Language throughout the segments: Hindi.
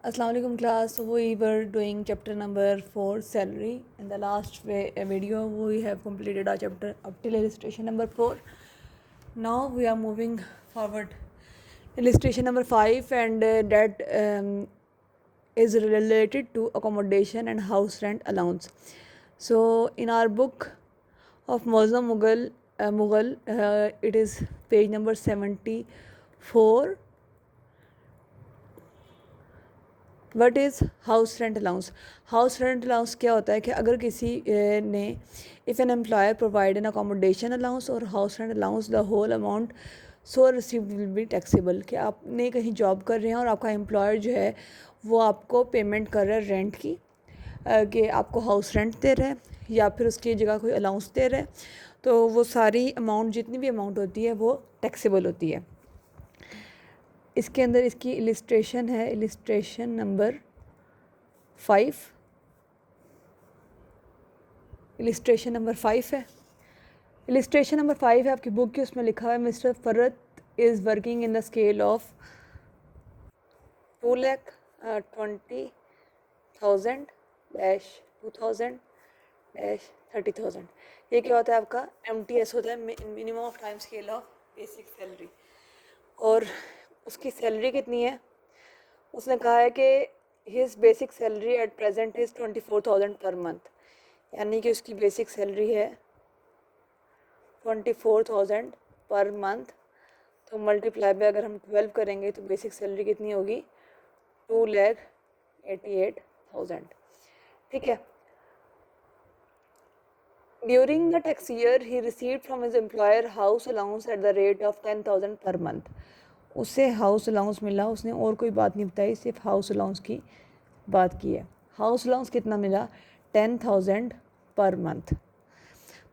Assalamu alaikum class. We were doing chapter number 4 salary. In the last video we have completed our chapter up till illustration number 4. Now we are moving forward illustration number 5 and that is related to accommodation and house rent allowance. So in our book of Muslim Mughal, it is page number 74. What is house rent allowance. House rent allowance क्या होता है कि अगर किसी ने if an employer provide an accommodation allowance और house rent allowance the whole amount so received will be taxable. कि आपने कहीं जॉब कर रहे हैं और आपका एम्प्लॉयर जो है वो आपको पेमेंट कर रहा है रेंट की, कि आपको हाउस रेंट दे रहा है या फिर उसकी जगह कोई अलाउंस दे रहा है, तो वो सारी अमाउंट जितनी भी अमाउंट होती है वो टैक्सेबल होती है. इसके अंदर इसकी इलिस्ट्रेशन है, इलिस्ट्रेशन नंबर 5. इलिस्ट्रेशन नंबर 5 है. इलिस्ट्रेशन नंबर 5 है आपकी बुक की. उसमें लिखा है mister Farhat is working in the scale of 2,20,000 -2,000 -30,000. ये क्या होता है आपका MTS होता है, minimum of time scale of basic salary. और उसकी सैलरी कितनी है? उसने कहा है कि his basic salary at present is 24,000 per month. यानी कि उसकी बेसिक सैलरी है 24,000 पर मंथ. तो मल्टीप्लाई बाय अगर हम 12 करेंगे तो बेसिक सैलरी कितनी होगी? 2,88,000. ठीक है. During the tax year he received from his employer house allowance at the rate of 10,000 per month. उससे हाउस अलाउंस मिला. उसने और कोई बात नहीं बताई, सिर्फ हाउस अलाउंस की बात की है. हाउस अलाउंस कितना मिला? 10,000 पर मंथ.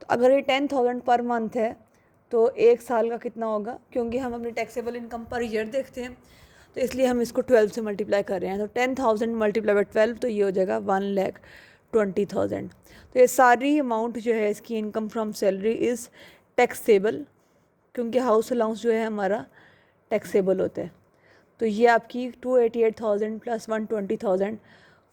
तो अगर ये 10,000 पर मंथ है तो एक साल का कितना होगा? क्योंकि हम अपनी टैक्सेबल इनकम पर ईयर देखते हैं तो इसलिए हम इसको 12 से मल्टीप्लाई कर रहे हैं. तो 10,000 मल्टीप्लाई बाई 12 तो ये हो जाएगा 1,20,000. तो ये सारी अमाउंट जो है इसकी income from salary is taxable, क्योंकि हाउस अलाउंस जो है हमारा टैक्सेबल होता है. तो ये आपकी 288,000 प्लस 120,000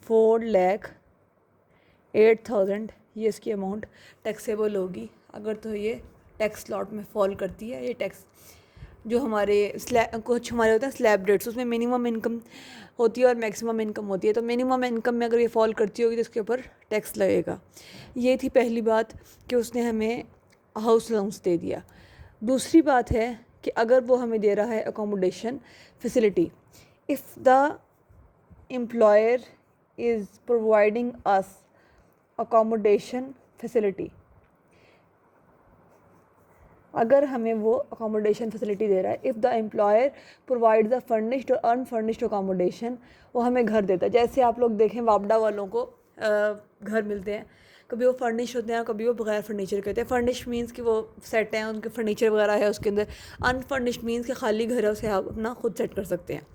4,08,000 ये इसकी अमाउंट टैक्सेबल होगी अगर तो ये टैक्स स्लॉट में फॉल करती है. ये टैक्स जो हमारे कुछ हमारे होते हैं स्लैब रेट्स, उसमें मिनिमम इनकम होती है और मैक्सिमम इनकम होती है. तो मिनिमम इनकम में अगर ये फॉल करती होगी तो इसके ऊपर टैक्स लगेगा. ये थी पहली बात कि उसने हमें हाउस अलाउंस दे दिया. दूसरी बात है कि अगर वो हमें दे रहा है accommodation facility, if the employer is providing us accommodation facility, अगर हमें वो अकोमोडेशन फैसिलिटी दे रहा है, if the employer provide the furnished और अनफर्निश्ड अकोमोडेशन, वो हमें घर देता है. जैसे आप लोग देखें वापडा वालों को घर मिलते हैं, कभी वो फर्निश होते हैं कभी वो बगैर फर्नीचर के होते हैं. फर्निश मीन्स कि वो सेट हैं, उनके फर्नीचर वगैरह है उसके अंदर. अनफर्निश्ड मीन्स कि खाली घर है, उसे आप अपना खुद सेट कर सकते हैं.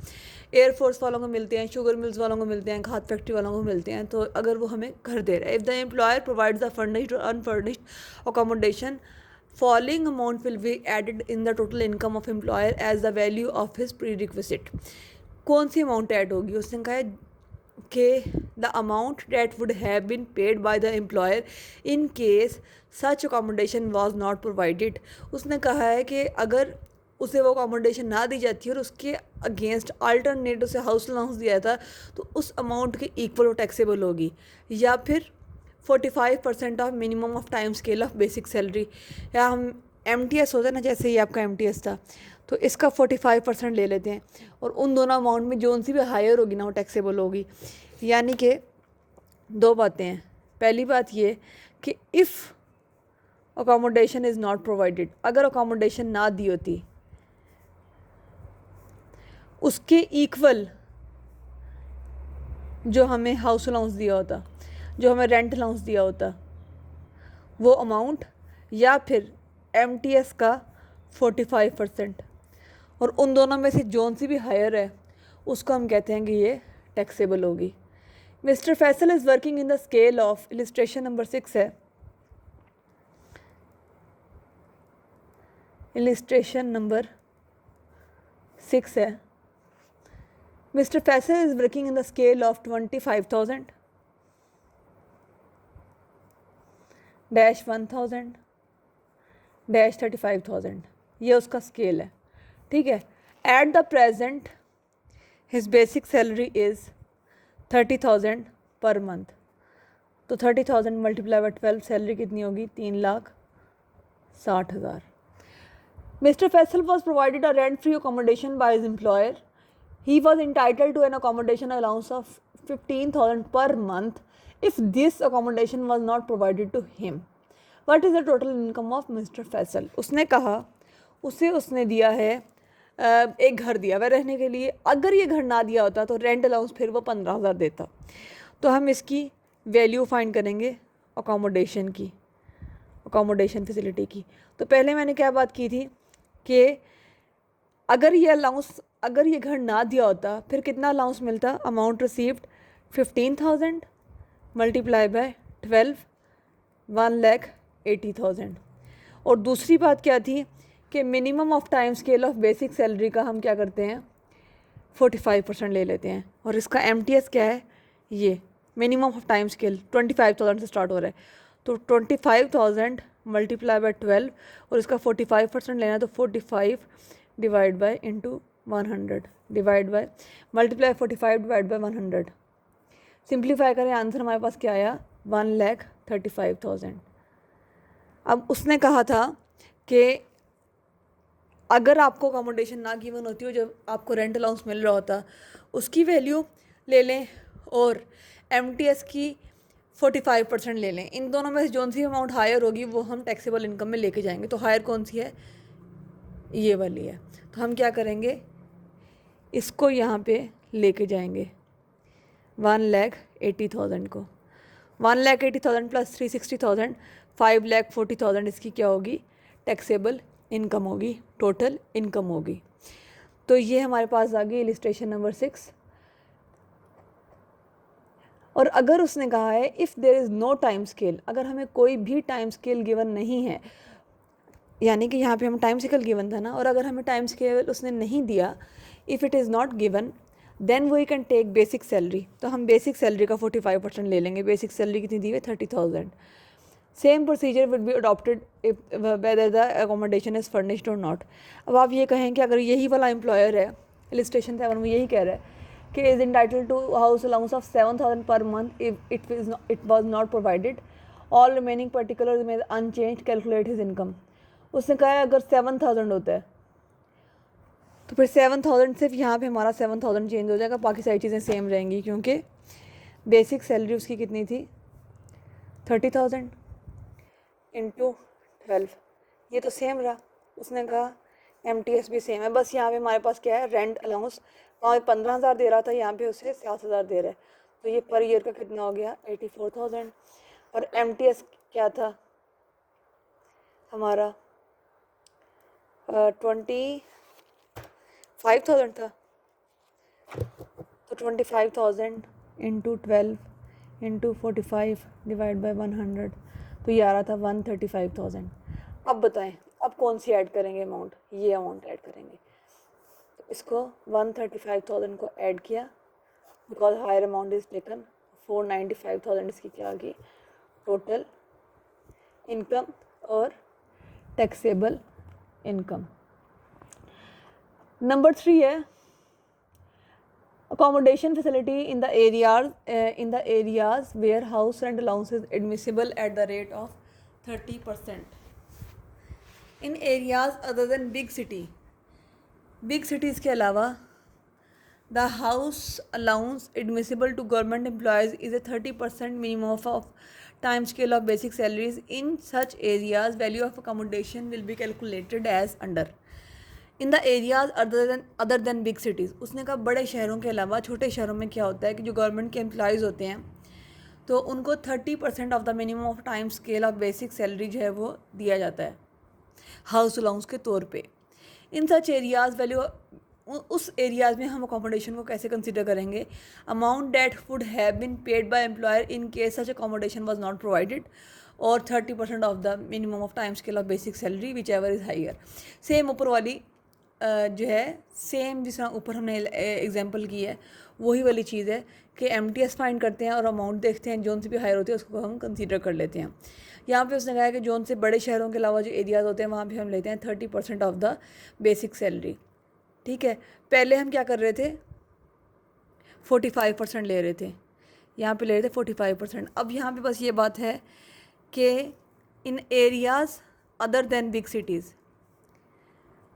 एयरफोर्स वालों को मिलते हैं, शुगर मिल्स वालों को मिलते हैं, खाद फैक्ट्री वालों को मिलते हैं. तो अगर वो हमें घर दे रहा है, if the employer provides the furnished और unfurnished accommodation, following amount will be added in the total income of employer as the value of his prerequisite. कौन सी अमाउंट ऐड होगी? उसने कहा है कि the amount that would have been paid by the employer in case such accommodation was not provided. उसने कहा है कि अगर उसे वो अकोमोडेशन ना दी जाती और उसके अगेंस्ट अल्टरनेट उसे हाउस अलाउंस दिया था तो उस अमाउंट के इक्वल वो टैक्सेबल होगी. या फिर 45% of minimum of time scale of basic salary, या हम MTS होता है ना, जैसे ही आपका MTS था तो इसका 45% ले लेते हैं और उन दोनों अमाउंट में जो सी भी हायर होगी ना वो टैक्सेबल होगी. यानी कि दो बातें हैं. पहली बात ये कि if accommodation is not provided, अगर अकोमोडेशन ना दी होती उसके इक्वल जो हमें हाउस अलाउंस दिया होता, जो हमें रेंट अलाउंस दिया होता, वो अमाउंट, या फिर MTS का 45%, और उन दोनों में से जोन सी भी हायर है उसको हम कहते हैं कि ये टैक्सेबल होगी. Mister Faisal is working in the scale of, illustration number 6 है. इलिस्ट्रेशन नंबर 6 है. Mr. Faisal is working in the scale of 25,000 -1,000 -35,000, ये उसका स्केल है, ठीक है। At the present his basic salary is 30,000 per month, तो 30,000 मल्टीप्लाई बाई 12 सैलरी कितनी होगी? 3,60,000। Mr. Faisal was provided a rent-free accommodation by his employer. He was entitled to an accommodation allowance of 15,000 per month if this accommodation was not provided to him. What is the total income of Mr. Faisal? उसने कहा उसने दिया है एक घर दिया वह रहने के लिए। अगर ये घर ना दिया होता तो रेंट अलाउंस फिर वो 15,000 देता। तो हम इसकी वैल्यू फाइंड करेंगे अकोमोडेशन फैसिलिटी की। तो पहले मैंने क्या बात की थी कि अगर ये घर ना दिया होता फिर कितना अलाउंस मिलता? Amount received 15,000 multiply by 12 1,80,000। और दूसरी बात क्या थी कि minimum of time scale of basic salary का हम क्या करते हैं? 45% ले लेते हैं। और इसका MTS क्या है? ये मिनिमम ऑफ टाइम स्केल 25,000 से स्टार्ट हो रहा है, तो 25,000 मल्टीप्लाई बाय 12 और इसका 45% लेना है, तो 45 divide by into 100 divide by multiply 45 divide by 100। Simplify करें, आंसर हमारे पास क्या आया? 1,35,000। अब उसने कहा था कि अगर आपको अकोमोडेशन ना गिवन होती हो, जब आपको रेंट अलाउंस मिल रहा होता, उसकी वैल्यू ले लें और MTS की 45% ले लें। इन दोनों में से जो सी अमाउंट हायर होगी वो हम टैक्सेबल इनकम में लेके जाएंगे। तो हायर कौन सी है? ये वाली है। तो हम क्या करेंगे? इसको यहाँ पे लेके जाएंगे 1,80,000 को। 1,80,000 प्लस 360,000 5,40,000 इसकी क्या होगी? टैक्सेबल इनकम होगी, टोटल इनकम होगी। तो ये हमारे पास आ गई इलिस्ट्रेशन नंबर 6। और अगर उसने कहा है if there is no time scale, अगर हमें कोई भी टाइम स्केल गिवन नहीं है, यानी कि यहाँ पे हम टाइम स्केल गिवन था ना, और अगर हमें टाइम स्केल उसने नहीं दिया, if it is not given then we can take basic salary. तो हम बेसिक सैलरी का 45% ले लेंगे। बेसिक सैलरी कितनी दी है? 30,000। Same procedure would be adopted if whether the accommodation is furnished और नॉट। अब आप ये कहें कि अगर यही वाला एम्प्लॉयर है, इलिस्ट्रेशन 7 में यही कह रहा है कि is entitled to house allowance of 7,000 per month if it was not provided, all remaining particular में अनचेंज, कैलकुलेट हिज इनकम। उसने कहा है अगर 7,000 होता है तो फिर 7,000 सिर्फ यहाँ पे हमारा 7,000 चेंज हो जाएगा, बाकी सारी चीज़ें सेम रहेंगी, क्योंकि बेसिक सैलरी उसकी कितनी थी? 30,000 इंटू 12, ये तो सेम रहा। उसने कहा MTS भी सेम है, बस यहाँ पे हमारे पास क्या है? Rent allowance. वहाँ पे 15,000 दे रहा था, यहाँ पे उसे 7,000 दे रहा है, तो ये पर ईयर का कितना हो गया? 84,000। और MTS क्या था हमारा? 25,000 था, तो 25,000 इंटू 12 इंटू 45 डिवाइड बाई 100, तो ये आ रहा था 135,000। अब बताएं अब कौन सी ऐड करेंगे अमाउंट? ये अमाउंट ऐड करेंगे। तो इसको 135,000 को ऐड किया because higher amount is taken, 495,000 इसकी क्या आ गई? टोटल इनकम और टैक्सेबल इनकम। नंबर 3 है accommodation facility in the areas where house rent allowance is admissible at the rate of 30%. In areas other than big cities के अलावा the house allowance admissible to government employees is a 30% minimum of time scale of basic salaries. In such areas value of accommodation will be calculated as under. In the areas other than big cities. उसने कहा बड़े शहरों के अलावा छोटे शहरों में क्या होता है कि जो गवर्नमेंट के एम्प्लॉयज़ होते हैं तो उनको 30% of the minimum of time scale of basic salary जो है वो दिया जाता है हाउस अलाउंस के तौर पे। इन सच एरियाज़ वैल्यू, उस एरियाज़ में हम अकोमोडेशन को कैसे कंसिडर करेंगे? Amount that would have been paid by employer in case such accommodation was not provided, और 30% of the minimum of time scale of basic salary whichever is higher. Same ऊपर वाली जो है सेम जिस तरह ऊपर हमने एग्जांपल की है वही वाली चीज़ है कि MTS फाइंड करते हैं और अमाउंट देखते हैं, जोन से भी हायर होती है उसको हम कंसीडर कर लेते हैं। यहाँ पे उसने कहा है कि जोन से बड़े शहरों के अलावा जो एरियाज़ होते हैं वहाँ पे हम लेते हैं 30% ऑफ द बेसिक सैलरी। ठीक है, पहले हम क्या कर रहे थे 45% ले रहे थे, यहाँ पे ले रहे थे 45%। अब यहाँ पे बस ये बात है कि in areas other than big cities,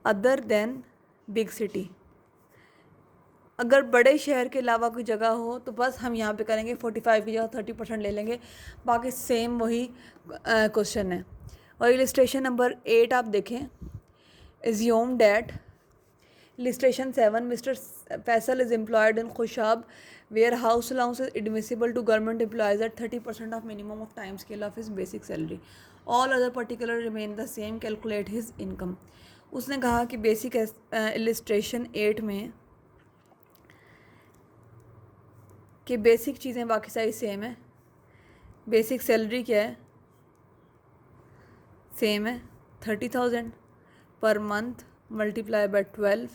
other than big city, अगर बड़े शहर के अलावा कोई जगह हो तो बस हम यहाँ पे करेंगे 45 की जगह 30% ले लेंगे, बाकी सेम वही क्वेश्चन है। और इलिस्ट्रेशन नंबर 8 आप देखें, assume that illustration 7 mister Faisal is employed in Khushab where house allowance is admissible to government employees at 30% of minimum of time scale of his basic salary, all other particular remain the same, calculate his income. उसने कहा कि बेसिक इलिस्ट्रेशन 8 में कि बेसिक चीज़ें बाकी सारी सेम है, बेसिक सैलरी क्या है सेम है 30,000 per month multiply by 12,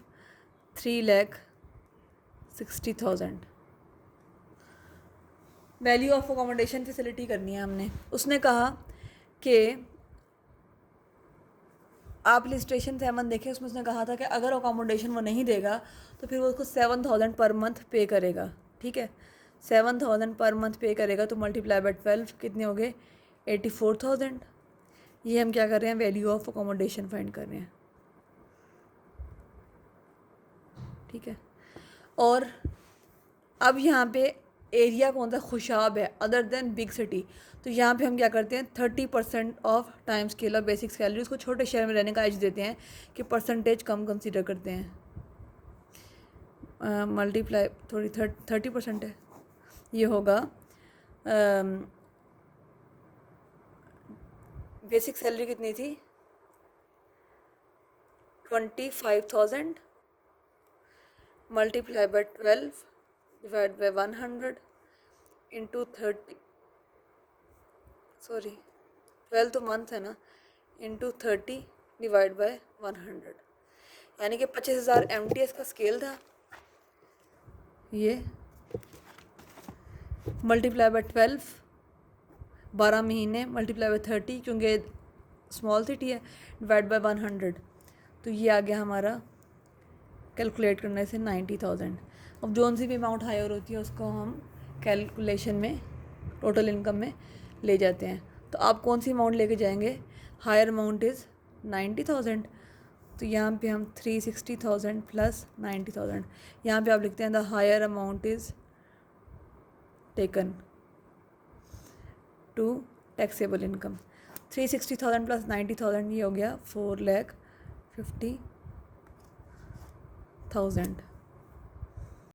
3,60,000। Value of accommodation facility करनी है हमने। उसने कहा कि आप इलिस्ट्रेशन 7 देखें, उसमें उसने कहा था कि अगर अकोमोडेशन वो नहीं देगा तो फिर वो उसको 7,000 पर मंथ पे करेगा। ठीक है, 7,000 पर मंथ पे करेगा तो मल्टीप्लाई बाय 12 कितने हो गए 84,000। ये हम क्या कर रहे हैं वैल्यू ऑफ अकोमोडेशन फाइंड कर रहे हैं। ठीक है, और अब यहाँ पे एरिया कौन सा खुशाब है अदर देन बिग सिटी, तो यहाँ पे हम क्या करते हैं 30% of time scale of basic salary, उसको छोटे शहर में रहने का एज देते हैं कि परसेंटेज कम कंसीडर करते हैं। मल्टीप्लाई थोड़ी 30% है, ये होगा बेसिक सैलरी कितनी थी 25,000 multiply by 12 divide by 100 into 30, sorry 12 तो मंथ है ना, इंटू 30 डिवाइड बाय 100, यानी कि 25,000 MTS का स्केल था। ये मल्टीप्लाई बाय 12 12 महीने मल्टीप्लाई बाय 30 क्योंकि स्मॉल सिटी है डिवाइड बाय 100, तो ये आ गया हमारा कैलकुलेट करने से 90,000। अब जोन सी भी अमाउंट हायर होती है उसको हम कैलकुलेशन में टोटल इनकम में ले जाते हैं। तो आप कौन सी अमाउंट लेके जाएंगे, हायर अमाउंट इज़ 90,000, तो यहाँ पे हम 360,000 प्लस 90,000, यहाँ पे आप लिखते हैं the higher amount is taken to taxable income. 360,000 plus 90,000 ये हो गया 4,50,000।